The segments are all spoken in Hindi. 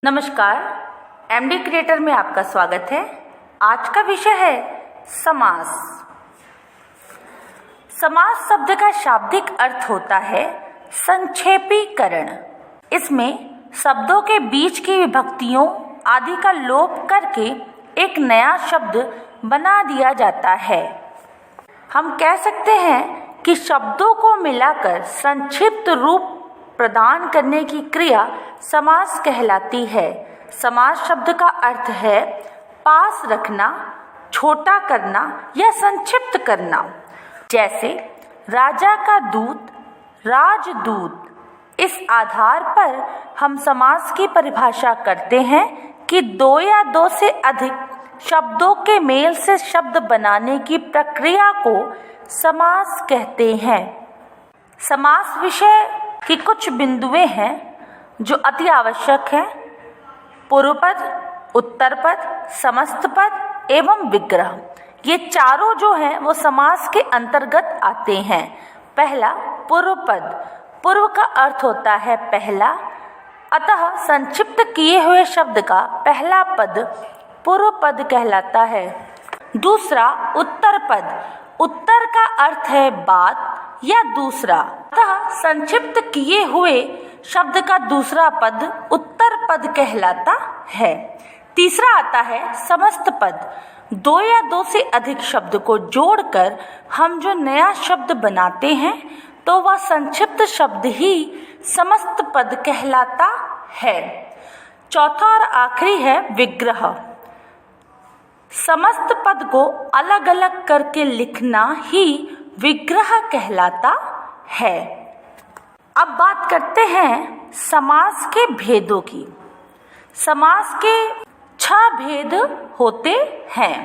नमस्कार, एमडी क्रिएटर में आपका स्वागत है। आज का विषय है समास। समास शब्द का शाब्दिक अर्थ होता है संक्षेपीकरण। इसमें शब्दों के बीच की विभक्तियों आदि का लोप करके एक नया शब्द बना दिया जाता है। हम कह सकते हैं कि शब्दों को मिलाकर संक्षिप्त रूप प्रदान करने की क्रिया समास कहलाती है। समास शब्द का अर्थ है पास रखना, छोटा करना या संक्षिप्त करना। जैसे राजा का दूत, राजदूत। इस आधार पर हम समास की परिभाषा करते हैं कि दो या दो से अधिक शब्दों के मेल से शब्द बनाने की प्रक्रिया को समास कहते हैं। समास विषय की कुछ बिंदुएं हैं जो अति आवश्यक हैं। पूर्व पद, उत्तर पद, समस्त पद एवं विग्रह, ये चारों जो हैं वो समास के अंतर्गत आते हैं। पहला पूर्व पद। पूर्व का अर्थ होता है पहला, अतः संक्षिप्त किए हुए शब्द का पहला पद पूर्व पद कहलाता है। दूसरा उत्तर पद। उत्तर का अर्थ है बात या दूसरा, अतः संक्षिप्त किए हुए शब्द का दूसरा पद उत्तर पद कहलाता है। तीसरा आता है समस्त पद। दो या दो से अधिक शब्द को जोड़कर हम जो नया शब्द बनाते हैं तो वह संक्षिप्त शब्द ही समस्त पद कहलाता है। चौथा और आखिरी है विग्रह। समस्त पद को अलग अलग करके लिखना ही विग्रह कहलाता है। अब बात करते हैं समास के भेदों की। समास के 6 भेद होते हैं: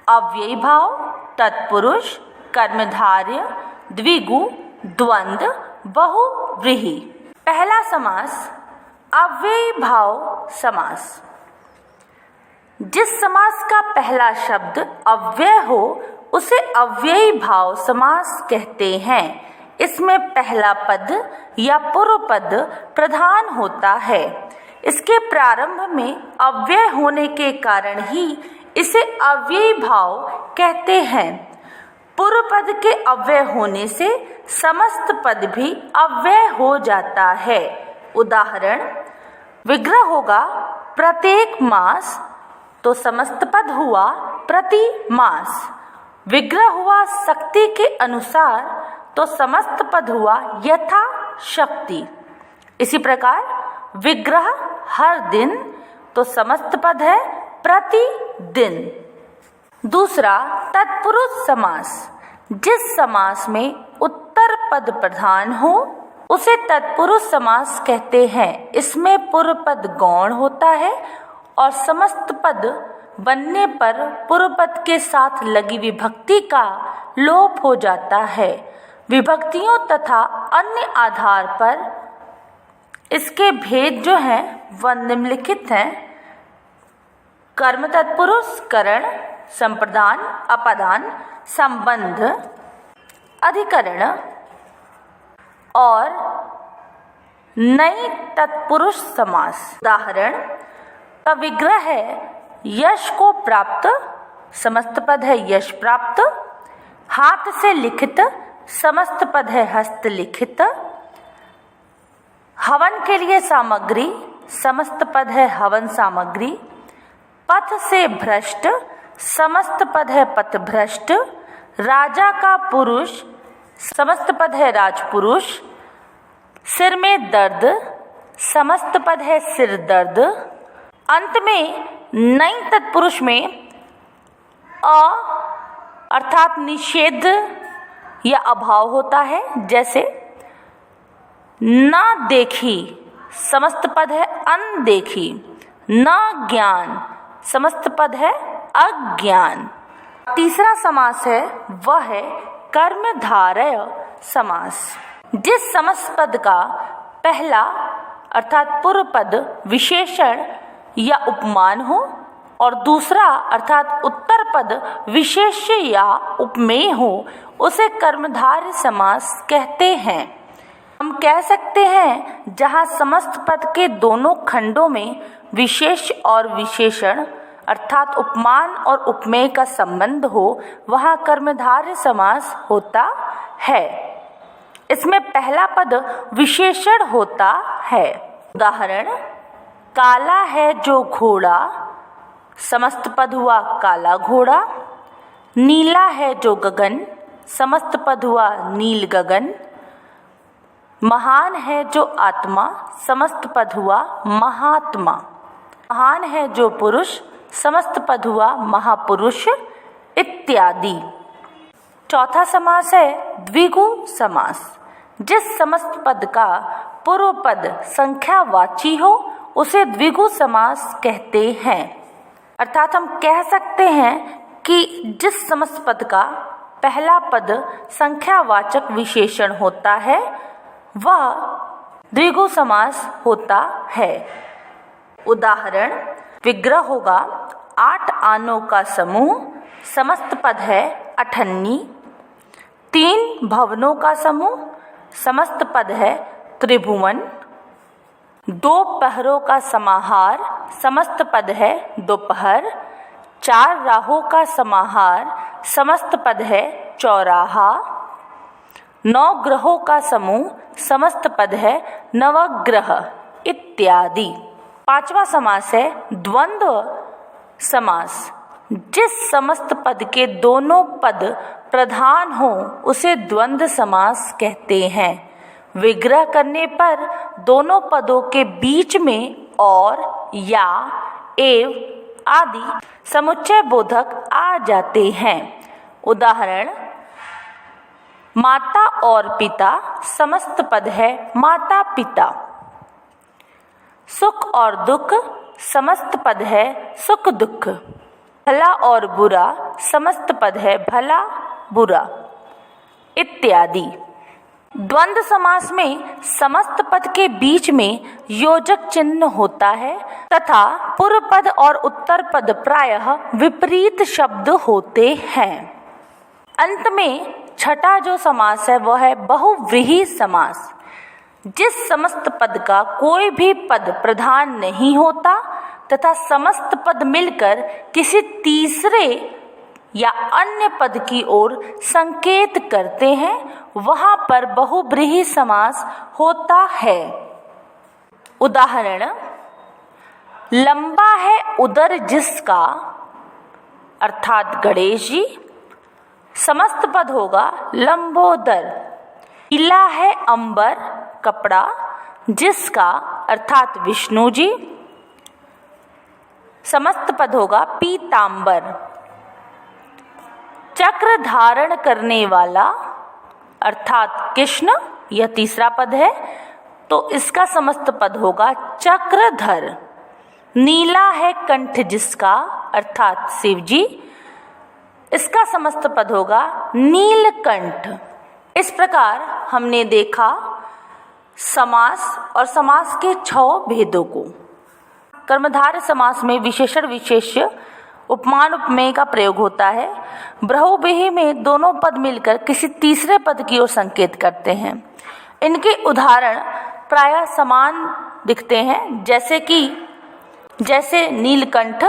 अव्ययी भाव, तत्पुरुष, कर्मधारय, द्विगु, द्वंद्व, बहुव्रीहि। पहला समास अव्ययी भाव समास। जिस समास का पहला शब्द अव्यय हो उसे अव्ययी भाव समास कहते हैं। इसमें पहला पद या पूर्व पद प्रधान होता है। इसके प्रारंभ में अव्यय होने के कारण ही इसे अव्ययी भाव कहते हैं। पूर्व पद के अव्यय होने से समस्त पद भी अव्यय हो जाता है। उदाहरण, विग्रह होगा प्रत्येक मास तो समस्त पद हुआ प्रति मास। विग्रह हुआ शक्ति के अनुसार तो समस्त पद हुआ यथा शक्ति। इसी प्रकार विग्रह हर दिन तो समस्त पद है प्रति दिन। दूसरा तत्पुरुष समास। जिस समास में उत्तर पद प्रधान हो उसे तत्पुरुष समास कहते हैं। इसमें पूर्व पद गौण होता है और समस्त पद बनने पर पूर्व पद के साथ लगी विभक्ति का लोप हो जाता है। विभक्तियों तथा अन्य आधार पर इसके भेद जो हैं वह निम्नलिखित हैं: कर्म तत्पुरुष, करण, संप्रदान, अपादान, संबंध, अधिकरण और नई तत्पुरुष समास। उदाहरण का विग्रह है यश को प्राप्त, समस्त पद है यश प्राप्त। हाथ से लिखित, समस्त पद है हस्तलिखित। हवन के लिए सामग्री, समस्त पद है हवन सामग्री। पथ से भ्रष्ट, समस्त पद है पथभ्रष्ट। राजा का पुरुष, समस्त पद है राजपुरुष। सिर में दर्द, समस्त पद है सिर दर्द। अंत में नई तत्पुरुष में अ अर्थात निषेध या अभाव होता है। जैसे न देखी, समस्त पद है अनदेखी। न ज्ञान, समस्त पद है अज्ञान। तीसरा समास है वह है कर्मधारय समास। जिस समस्त पद का पहला अर्थात पूर्व पद विशेषण या उपमान हो और दूसरा अर्थात उत्तर पद विशेष्य या उपमेय हो उसे कर्मधारय समास कहते हैं। हम कह सकते हैं जहाँ समस्त पद के दोनों खंडों में विशेष और विशेषण अर्थात उपमान और उपमेय का संबंध हो, वहाँ कर्मधारय समास होता है। इसमें पहला पद विशेषण होता है। उदाहरण, काला है जो घोड़ा, समस्त पद हुआ काला घोड़ा। नीला है जो गगन, समस्त पद हुआ नील गगन। महान है जो आत्मा, समस्त पद हुआ महात्मा। महान है जो पुरुष, समस्त पद हुआ महापुरुष इत्यादि। चौथा समास है द्विगु समास। जिस समस्त पद का पूर्व पद संख्यावाची हो उसे द्विगु समास कहते हैं। अर्थात हम कह सकते हैं कि जिस समस्त पद का पहला पद संख्यावाचक विशेषण होता है वह द्विगु समास होता है। उदाहरण, विग्रह होगा 8 आनों का समूह, समस्त पद है अठन्नी। 3 भवनों का समूह, समस्त पद है त्रिभुवन। 2 पहरों का समाहार, समस्त पद है दोपहर। 4 राहों का समाहार, समस्त पद है चौराहा। 9 ग्रहों का समूह, समस्त पद है नवग्रह इत्यादि। पांचवा समास है द्वंद्व समास। जिस समस्त पद के दोनों पद प्रधान हो उसे द्वंद्व समास कहते हैं। विग्रह करने पर दोनों पदों के बीच में और, या, एव आदि समुच्चय बोधक आ जाते हैं। उदाहरण, माता और पिता, समस्त पद है माता पिता। सुख और दुख, समस्त पद है सुख दुख। भला और बुरा, समस्त पद है भला बुरा इत्यादि। द्वंद्व समास में समस्त पद के बीच में योजक चिन्ह होता है तथा पूर्व पद और उत्तर पद प्रायः विपरीत शब्द होते हैं। अंत में छठा जो समास है वह है बहुव्रीहि समास। जिस समस्त पद का कोई भी पद प्रधान नहीं होता तथा समस्त पद मिलकर किसी तीसरे या अन्य पद की ओर संकेत करते हैं वहां पर बहुव्रीहि समास होता है। उदाहरण, लंबा है उदर जिसका अर्थात गणेश जी, समस्त पद होगा लंबोदर। नीला है अंबर कपड़ा जिसका अर्थात विष्णु जी, समस्त पद होगा पीतांबर। चक्र धारण करने वाला अर्थात कृष्ण, यह तीसरा पद है तो इसका समस्त पद होगा चक्रधर। नीला है कंठ जिसका अर्थात शिव जी, इसका समस्त पद होगा नीलकंठ। इस प्रकार हमने देखा समास और समास के 6 भेदों को। कर्मधारय समास में विशेषण विशेष्य उपमान उपमेय का प्रयोग होता है। बहुव्रीहि में दोनों पद मिलकर किसी तीसरे पद की ओर संकेत करते हैं। इनके उदाहरण प्रायः समान दिखते हैं, जैसे नीलकंठ,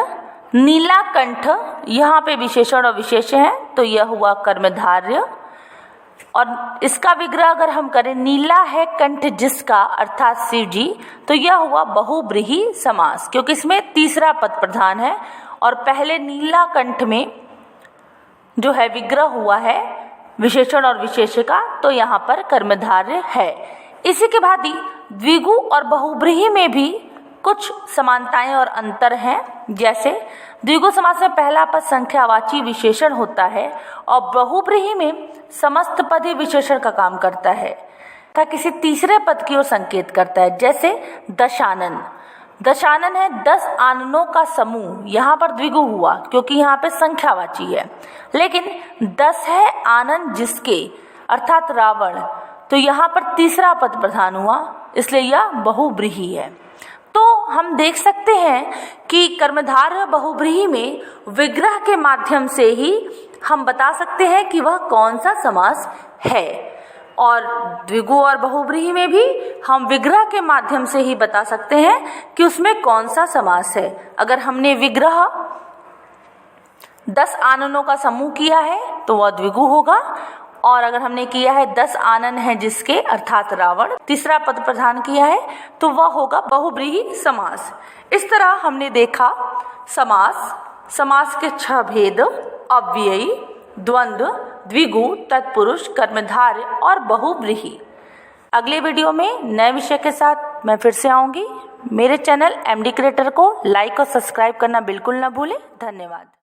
नीलाकंठ, यहाँ पे विशेषण और विशेष्य है तो यह हुआ कर्मधारय। और इसका विग्रह अगर हम करें, नीला है कंठ जिसका अर्थात शिव जी, तो यह हुआ बहुव्रीहि समास क्योंकि इसमें तीसरा पद प्रधान है और पहले नीला कंठ में जो है विग्रह हुआ है विशेषण और विशेष्य का, तो यहाँ पर कर्मधारय है। इसी के भांति द्विगु और बहुव्रीहि में भी कुछ समानताएं और अंतर हैं। जैसे द्विगु समास में पहला पद संख्यावाची विशेषण होता है और बहुव्रीहि में समस्त पद ही विशेषण का काम करता है तथा किसी तीसरे पद की ओर संकेत करता है। जैसे दशानन, दशानन है 10 आननों का समूह, यहाँ पर द्विगु हुआ क्योंकि यहाँ पे संख्यावाची है, लेकिन 10 है आनन जिसके अर्थात रावण, तो यहाँ पर तीसरा पद प्रधान हुआ इसलिए यह बहुव्रीहि है। तो हम देख सकते हैं कि कर्मधारय बहुव्रीहि में विग्रह के माध्यम से ही हम बता सकते हैं कि वह कौन सा समास है। और द्विगु और बहुव्रीहि में भी हम विग्रह के माध्यम से ही बता सकते हैं कि उसमें कौन सा समास है। अगर हमने विग्रह 10 आननों का समूह किया है तो वह द्विगु होगा, और अगर हमने किया है 10 आनन है जिसके अर्थात रावण तीसरा पद प्रदान किया है तो वह होगा बहुव्रीहि समास। इस तरह हमने देखा समास के 6 भेद: अव्ययी, द्वंद्व, द्विगु, तत्पुरुष, कर्मधारय और बहुव्रीहि। अगले वीडियो में नए विषय के साथ मैं फिर से आऊंगी। मेरे चैनल MD क्रिएटर को लाइक और सब्सक्राइब करना बिल्कुल ना भूलें। धन्यवाद।